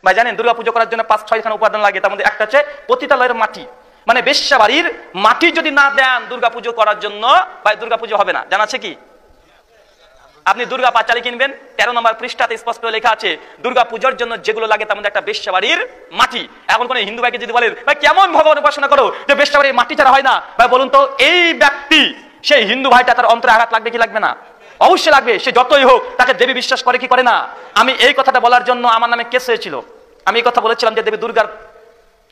ভাই জানেন দুর্গা পুজো করার জন্য 5-6 খানা উপাদান লাগে, তার মধ্যে একটা হচ্ছে পতিতালয়ের মাটি। মানে বেশ্যাবাড়ির মাটি যদি না দেন দুর্গা পুজো করার জন্য ভাই দুর্গা পুজো হবে না। জানা আছে কি? আপনি দুর্গা পাঁচালী কিনবেন, 13 নম্বর পৃষ্ঠাতে স্পষ্ট লেখা আছে দুর্গা পূজার জন্য যেগুলো লাগে তার মধ্যে একটা বেশ্যাবাড়ির মাটি। এখন কোন হিন্দু ভাইকে যদি বলেন ভাই কেমন ভগবান উপাসনা করো যে বেশ্যাবাড়ির মাটি ছাড়া হয় না, ভাই বলুন তো এই ব্যক্তি সেই হিন্দু ভাইটা তার অন্তরে আঘাত লাগবে কি লাগবে না? অবশ্যই লাগবে। সে যতই হোক তাকে দেবী বিশ্বাস করে কি করে না? আমি এই কথাটা বলার জন্য আমার নামে কেস হয়েছিল। আমি এই কথা বলেছিলাম যে দেবী দুর্গার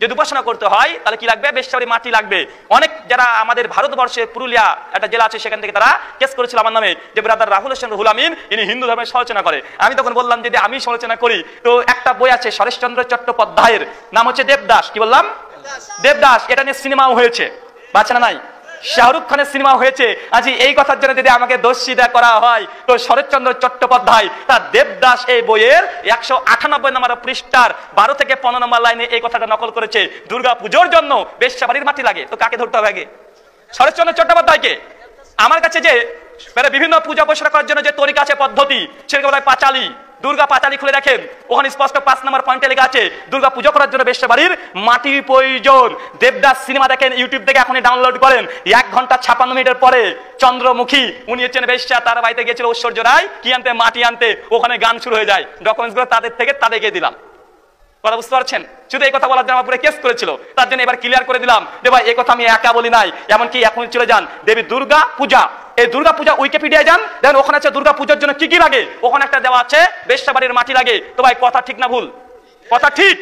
যদি উপাসনা করতে হয় তাহলে কি লাগবে? বেশ্যাবাড়ির মাটি লাগবে। অনেক যারা আমাদের ভারতবর্ষে পুরুলিয়া একটা জেলা আছে সেখান থেকে তারা কেস করেছিল আমার নামে যে ব্রাদার রাহুল হোসেন রুহুল আমিন ইনি হিন্দু ধর্মের সমালোচনা করে। আমি তখন বললাম যদি আমি সমালোচনা করি তো একটা বই আছে শরৎচন্দ্র চট্টোপাধ্যায়ের, নাম হচ্ছে দেবদাস। কি বললাম? দেবদাস। এটা নিয়ে সিনেমাও হয়েছে, বাচ্চা না নাই? শাহরুখ খানের সিনেমা হয়েছে। আজ এই কথার জন্য যদি আমাকে দোষিতা করা হয় তো শরৎচন্দ্র চট্টোপাধ্যায় তার দেবদাস এই বইয়ের 198 নম্বর পৃষ্ঠার 12 থেকে 15 নম্বর লাইনে এই কথাটা নকল করেছে। দুর্গা পুজোর জন্য বেশ্যাবাড়ির মাটি লাগে, তো কাকে ধরতে হবে আগে? শরৎচন্দ্র চট্টোপাধ্যায়কে। আমার কাছে যে বিভিন্ন পূজা উপাসনা করার জন্য যে তরিকা আছে, পদ্ধতি, সেটাকে বলা হয় পাঁচালী। দুর্গা পাঁচালী খুলে দেখেন, ওখানে স্পষ্ট 5 নম্বর পয়েন্টে লেখা আছে দুর্গা পুজো করার জন্য বেশ্যাবাড়ির মাটি প্রয়োজন। দেবদাস সিনেমা দেখেন, ইউটিউব থেকে এখনই ডাউনলোড করেন। 1 ঘন্টা 56 মিনিটের পরে চন্দ্রমুখী উনি হচ্ছেন বেশ্যা, তার বাড়িতে গিয়েছিল ঐশ্বর্য রায় কি আনতে? মাটি আনতে। ওখানে গান শুরু হয়ে যায়। ডকুমেন্টস গুলো তাদেরকে দিলাম। কথা বুঝতে পারছেন? শুধু এই কথা বলার জন্য আমার পুরো কেস করেছিল, তার জন্য এবার ক্লিয়ার করে দিলাম যে ভাই এই কথা আমি একা বলি নাই। এমনকি এখন চলে যান দেবী দুর্গা পূজা, এই দুর্গা পূজা উইকিপিডিয়ায় যান, দেখেন ওখানে আছে দুর্গা পূজার জন্য কি কি লাগে। ওখানে একটা দেওয়া আছে বেশ্যাবাড়ির মাটি লাগে। তো ভাই কথা ঠিক না ভুল? কথা ঠিক।